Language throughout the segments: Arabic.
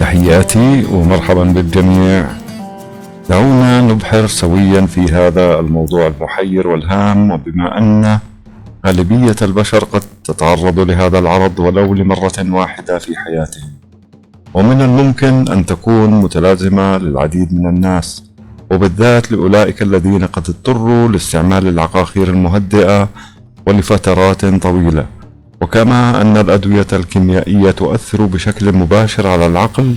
تحياتي ومرحبا بالجميع. دعونا نبحر سويا في هذا الموضوع المحير والهام، وبما أن غالبية البشر قد تتعرض لهذا العرض ولو لمرة واحدة في حياتهم، ومن الممكن أن تكون متلازمة للعديد من الناس، وبالذات لأولئك الذين قد اضطروا لاستعمال العقاقير المهدئة ولفترات طويلة. وكما أن الأدوية الكيميائية تؤثر بشكل مباشر على العقل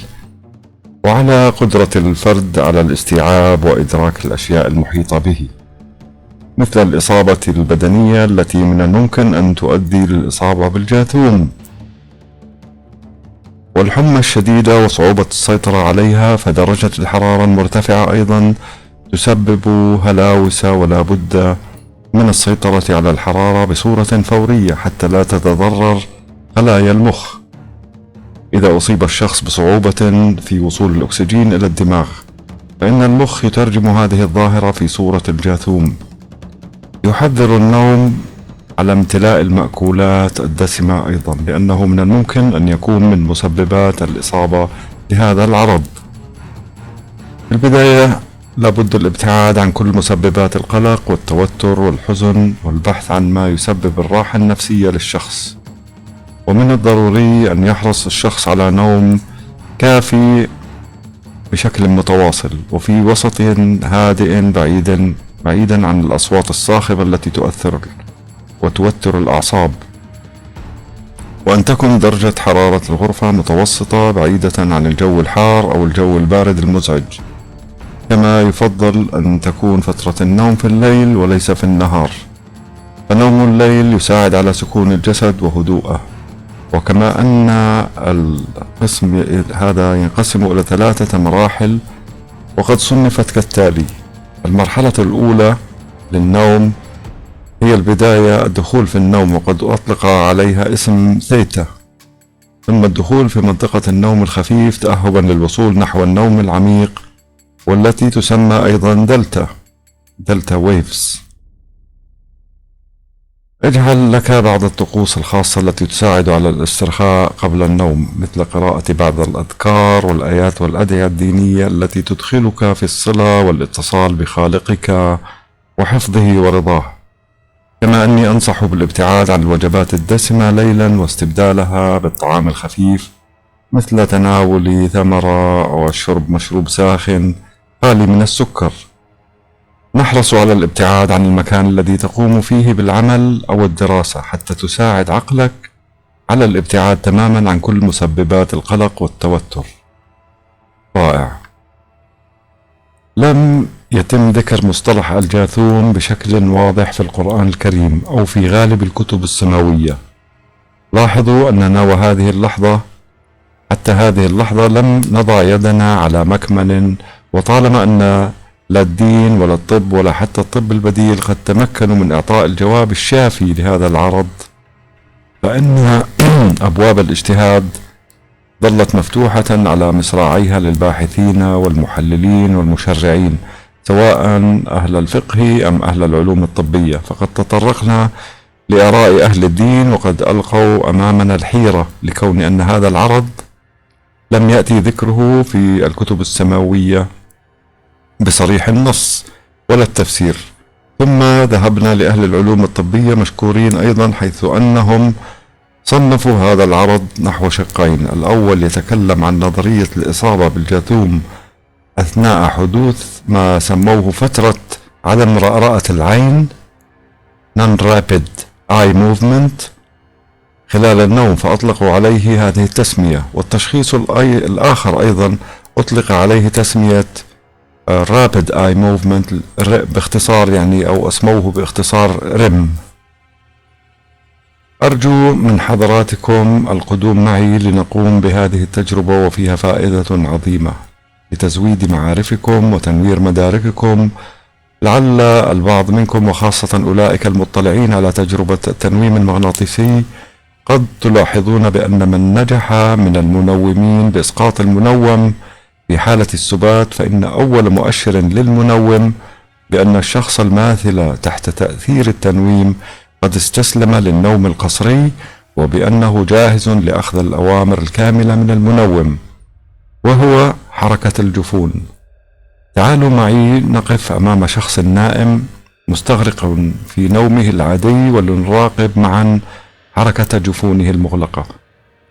وعلى قدرة الفرد على الاستيعاب وإدراك الأشياء المحيطة به، مثل الإصابة البدنية التي من الممكن أن تؤدي للإصابة بالجاثوم، والحمى الشديدة وصعوبة السيطرة عليها، فدرجة الحرارة المرتفعة أيضا تسبب هلاوس، ولا بد من السيطرة على الحرارة بصورة فورية حتى لا تتضرر خلايا المخ. إذا أصيب الشخص بصعوبة في وصول الأكسجين إلى الدماغ، فإن المخ يترجم هذه الظاهرة في صورة الجاثوم. يحذر النوم على امتلاء المأكولات الدسمة أيضا، لأنه من الممكن أن يكون من مسببات الإصابة بهذا العرض. في البداية لابد الابتعاد عن كل مسببات القلق والتوتر والحزن، والبحث عن ما يسبب الراحة النفسية للشخص. ومن الضروري أن يحرص الشخص على نوم كافي بشكل متواصل وفي وسط هادئ بعيدا عن الأصوات الصاخبة التي تؤثر وتوتر الأعصاب، وأن تكون درجة حرارة الغرفة متوسطة بعيدة عن الجو الحار أو الجو البارد المزعج. كما يفضل أن تكون فترة النوم في الليل وليس في النهار، فنوم الليل يساعد على سكون الجسد وهدوءه. وكما أن القسم هذا ينقسم إلى 3 مراحل، وقد صنفت كالتالي: المرحلة الأولى للنوم هي البداية، الدخول في النوم، وقد أطلق عليها اسم ثيتا. ثم الدخول في منطقة النوم الخفيف تأهبا للوصول نحو النوم العميق، والتي تسمى أيضا دلتا ويفز. اجعل لك بعض الطقوس الخاصة التي تساعد على الاسترخاء قبل النوم، مثل قراءة بعض الأذكار والآيات والأدعية الدينية التي تدخلك في الصلة والاتصال بخالقك وحفظه ورضاه. كما أني أنصح بالابتعاد عن الوجبات الدسمة ليلا واستبدالها بالطعام الخفيف، مثل تناول ثمرة أو الشرب مشروب ساخن خالي من السكر. نحرص على الابتعاد عن المكان الذي تقوم فيه بالعمل أو الدراسة حتى تساعد عقلك على الابتعاد تماما عن كل مسببات القلق والتوتر. رائع. لم يتم ذكر مصطلح الجاثوم بشكل واضح في القرآن الكريم أو في غالب الكتب السماوية. لاحظوا أننا حتى هذه اللحظة لم نضع يدنا على مكمن، وطالما أن لا الدين ولا الطب ولا حتى الطب البديل قد تمكنوا من إعطاء الجواب الشافي لهذا العرض، فإن أبواب الاجتهاد ظلت مفتوحة على مصراعيها للباحثين والمحللين والمشرعين، سواء أهل الفقه أم أهل العلوم الطبية. فقد تطرقنا لآراء أهل الدين، وقد ألقوا أمامنا الحيرة لكون أن هذا العرض لم يأتي ذكره في الكتب السماوية بصريح النص ولا التفسير. ثم ذهبنا لأهل العلوم الطبية مشكورين أيضا، حيث أنهم صنفوا هذا العرض نحو شقين: الأول يتكلم عن نظرية الإصابة بالجاثوم أثناء حدوث ما سموه فترة عدم رأرأة العين Non-Rapid Eye Movement خلال النوم، فأطلقوا عليه هذه التسمية. والتشخيص الآخر أيضا أطلق عليه تسمية Rapid Eye Movement باختصار، أو اسموه باختصار REM. أرجو من حضراتكم القدوم معي لنقوم بهذه التجربة، وفيها فائدة عظيمة لتزويد معارفكم وتنوير مدارككم. لعل البعض منكم، وخاصة أولئك المطلعين على تجربة التنويم المغناطيسي، قد تلاحظون بأن من نجح من المنومين بإسقاط المنوم في حالة السبات، فإن أول مؤشر للمنوم بأن الشخص الماثل تحت تأثير التنويم قد استسلم للنوم القصري، وبأنه جاهز لأخذ الأوامر الكاملة من المنوم. وهو حركة الجفون. تعالوا معي نقف أمام شخص نائم مستغرق في نومه العادي، ولنراقب معا حركة جفونه المغلقة.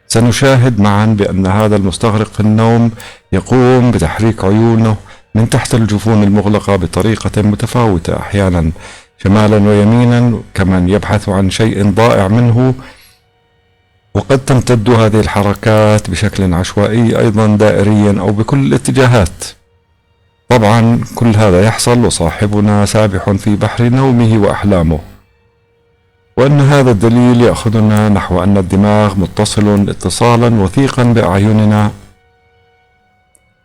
سنشاهد معا بأن هذا المستغرق في النوم يقوم بتحريك عيونه من تحت الجفون المغلقة بطريقة متفاوتة، أحيانا شمالا ويمينا كمن يبحث عن شيء ضائع منه، وقد تمتد هذه الحركات بشكل عشوائي أيضا دائريا أو بكل الاتجاهات. طبعا كل هذا يحصل وصاحبنا سابح في بحر نومه وأحلامه، وأن هذا الدليل يأخذنا نحو أن الدماغ متصل اتصالا وثيقا بأعيننا،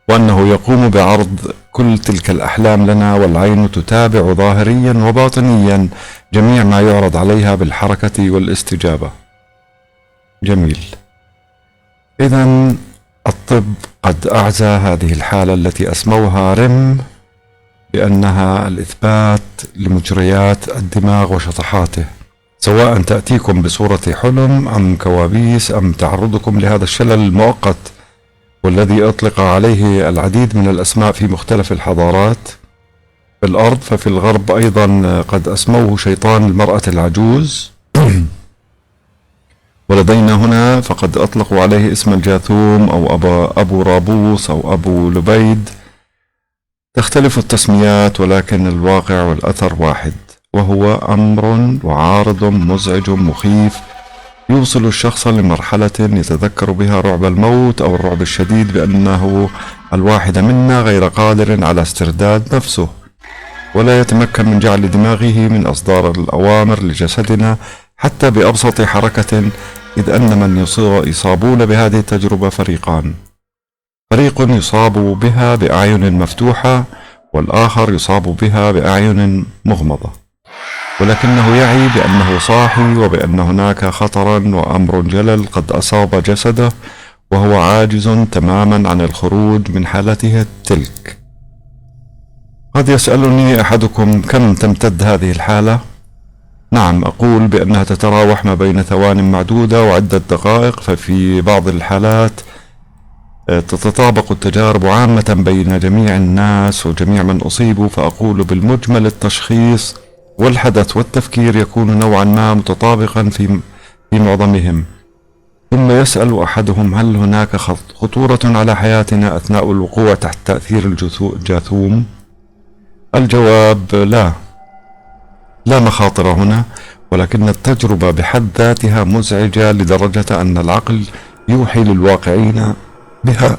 وأنه يقوم بعرض كل تلك الأحلام لنا، والعين تتابع ظاهريا وباطنيا جميع ما يعرض عليها بالحركة والاستجابة. جميل. إذا الطب قد أعزى هذه الحالة التي أسموها ريم بأنها الإثبات لمجريات الدماغ وشطحاته، سواء تأتيكم بصورة حلم أم كوابيس أم تعرضكم لهذا الشلل المؤقت والذي أطلق عليه العديد من الأسماء في مختلف الحضارات في الأرض. ففي الغرب أيضا قد أسموه شيطان المرأة العجوز ولدينا هنا فقد أطلقوا عليه اسم الجاثوم أو أبو رابوس أو أبو لبيد. تختلف التسميات ولكن الواقع والأثر واحد، وهو أمر وعارض مزعج مخيف يوصل الشخص لمرحلة يتذكر بها رعب الموت أو الرعب الشديد بأنه الواحد منا غير قادر على استرداد نفسه، ولا يتمكن من جعل دماغه من إصدار الأوامر لجسدنا حتى بأبسط حركة، إذ أن من يصابون بهذه التجربة فريقان: فريق يصاب بها بأعين مفتوحة، والآخر يصاب بها بأعين مغمضة، ولكنه يعي بأنه صاحي وبأن هناك خطرا وأمر جلل قد أصاب جسده، وهو عاجز تماما عن الخروج من حالته تلك. قد يسألني أحدكم كم تمتد هذه الحالة؟ نعم، أقول بأنها تتراوح ما بين ثوان معدودة وعدة دقائق، ففي بعض الحالات تتطابق التجارب عامة بين جميع الناس وجميع من أصيبوا، فأقول بالمجمل التشخيص والحدث والتفكير يكون نوعا ما متطابقا في معظمهم. ثم يسأل أحدهم: هل هناك خطورة على حياتنا أثناء الوقوع تحت تأثير الجاثوم؟ الجواب: لا مخاطر هنا، ولكن التجربة بحد ذاتها مزعجة لدرجة أن العقل يوحي للواقعين بها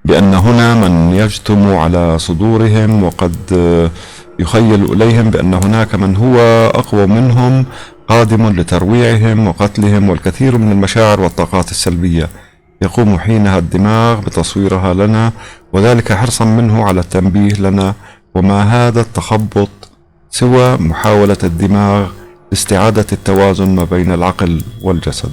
بأن هنا من يجثم على صدورهم، وقد يخيل إليهم بأن هناك من هو أقوى منهم قادم لترويعهم وقتلهم، والكثير من المشاعر والطاقات السلبية يقوم حينها الدماغ بتصويرها لنا، وذلك حرصا منه على التنبيه لنا. وما هذا التخبط سوى محاولة الدماغ لاستعادة التوازن ما بين العقل والجسد.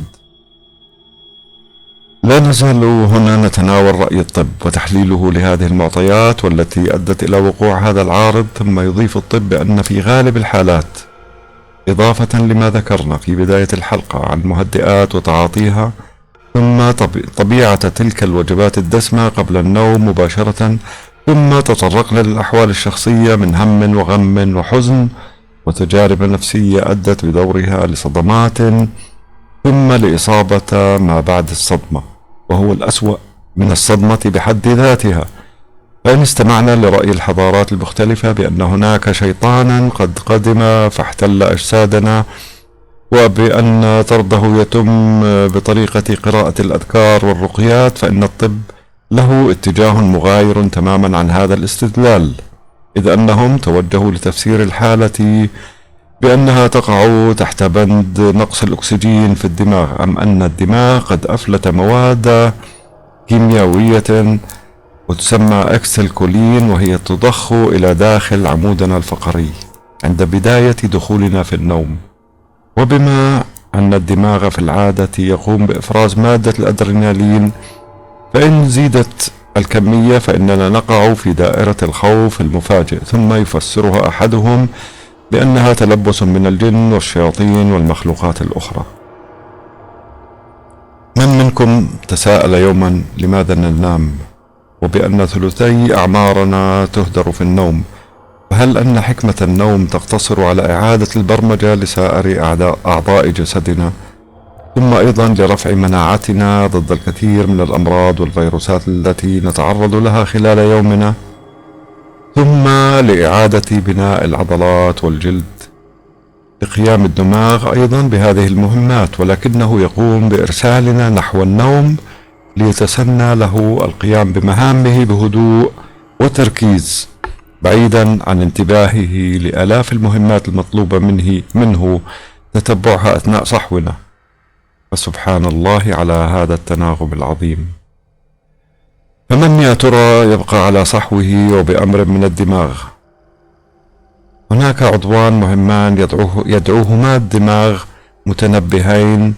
لا نزال هنا نتناول رأي الطب وتحليله لهذه المعطيات والتي أدت إلى وقوع هذا العارض، ثم يضيف الطب بأن في غالب الحالات، إضافة لما ذكرنا في بداية الحلقة عن المهدئات وتعاطيها، ثم طبيعة تلك الوجبات الدسمة قبل النوم مباشرة، ثم تطرقنا للأحوال الشخصية من هم وغم وحزن وتجارب نفسية أدت بدورها لصدمات، ثم لإصابة ما بعد الصدمة، وهو الأسوأ من الصدمة بحد ذاتها. فإن استمعنا لرأي الحضارات المختلفة بأن هناك شيطانا قد قدم فاحتل أجسادنا، وبأن طرده يتم بطريقة قراءة الأذكار والرقيات، فإن الطب له اتجاه مغاير تماما عن هذا الاستدلال، إذ أنهم توجهوا لتفسير الحالة بأنها تقع تحت بند نقص الأكسجين في الدماغ، أم أن الدماغ قد أفلت مواد كيميائية وتسمى أكسلكولين، وهي تضخ إلى داخل عمودنا الفقري عند بداية دخولنا في النوم. وبما أن الدماغ في العادة يقوم بإفراز مادة الأدرينالين، فإن زيدت الكمية فإننا نقع في دائرة الخوف المفاجئ، ثم يفسرها أحدهم بأنها تلبس من الجن والشياطين والمخلوقات الأخرى. من منكم تساءل يوما لماذا ننام، وبأن ثلثي أعمارنا تهدر في النوم، فهل أن حكمة النوم تقتصر على إعادة البرمجة لسائر أعضاء جسدنا، ثم أيضا لرفع مناعتنا ضد الكثير من الأمراض والفيروسات التي نتعرض لها خلال يومنا، ثم لإعادة بناء العضلات والجلد، لقيام الدماغ أيضا بهذه المهمات، ولكنه يقوم بإرسالنا نحو النوم ليتسنى له القيام بمهامه بهدوء وتركيز، بعيدا عن انتباهه لآلاف المهمات المطلوبة منه تتبعها أثناء صحونا. فسبحان الله على هذا التناغم العظيم. فمن يا ترى يبقى على صحوه وبأمر من الدماغ؟ هناك عضوان مهمان يدعوهما الدماغ متنبهين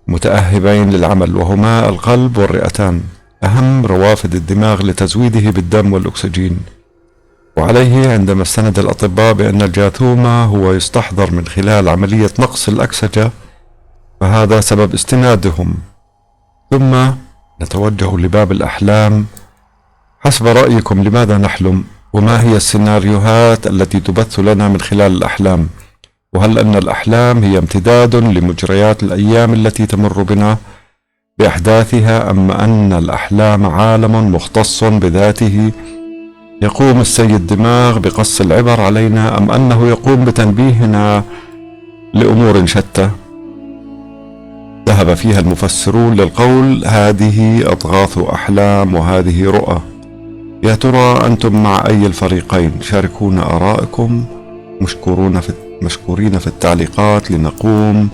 متأهبين للعمل، وهما القلب والرئتان، أهم روافد الدماغ لتزويده بالدم والأكسجين. وعليه عندما استند الأطباء بأن الجاثوم هو يستحضر من خلال عملية نقص الأكسجة، فهذا سبب استنادهم. ثم نتوجه لباب الأحلام. حسب رأيكم لماذا نحلم؟ وما هي السيناريوهات التي تبث لنا من خلال الأحلام؟ وهل أن الأحلام هي امتداد لمجريات الأيام التي تمر بنا بأحداثها، أم أن الأحلام عالم مختص بذاته يقوم السيد الدماغ بقص العبر علينا، أم أنه يقوم بتنبيهنا لأمور شتى؟ ذهب فيها المفسرون للقول هذه أضغاث أحلام وهذه رؤى. يا ترى أنتم مع أي الفريقين؟ شاركونا آرائكم مشكورين في التعليقات لنقوم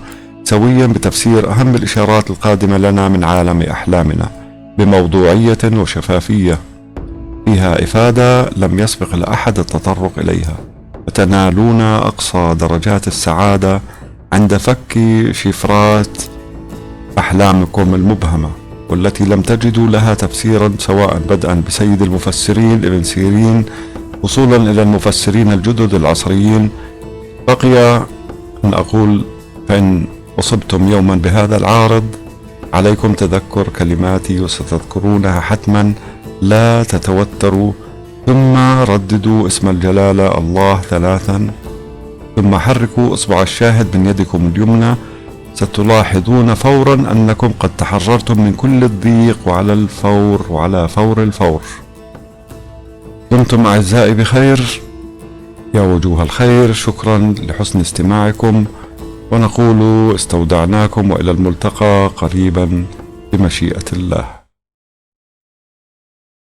سويا بتفسير أهم الإشارات القادمة لنا من عالم أحلامنا بموضوعية وشفافية فيها إفادة لم يسبق لأحد التطرق إليها، وتنالون أقصى درجات السعادة عند فك شفرات أحلامكم المبهمة والتي لم تجدوا لها تفسيرا، سواء بدءا بسيد المفسرين ابن سيرين وصولا إلى المفسرين الجدد العصريين. بقي أن أقول فإن أصبتم يوما بهذا العارض عليكم تذكر كلماتي وستذكرونها حتما، لا تتوتروا، ثم رددوا اسم الجلالة الله 3، ثم حركوا إصبع الشاهد من يدكم اليمنى، ستلاحظون فورا أنكم قد تحررتم من كل الضيق وعلى فور الفور. دمتم أعزائي بخير يا وجوه الخير، شكرا لحسن استماعكم، ونقول استودعناكم وإلى الملتقى قريبا بمشيئة الله.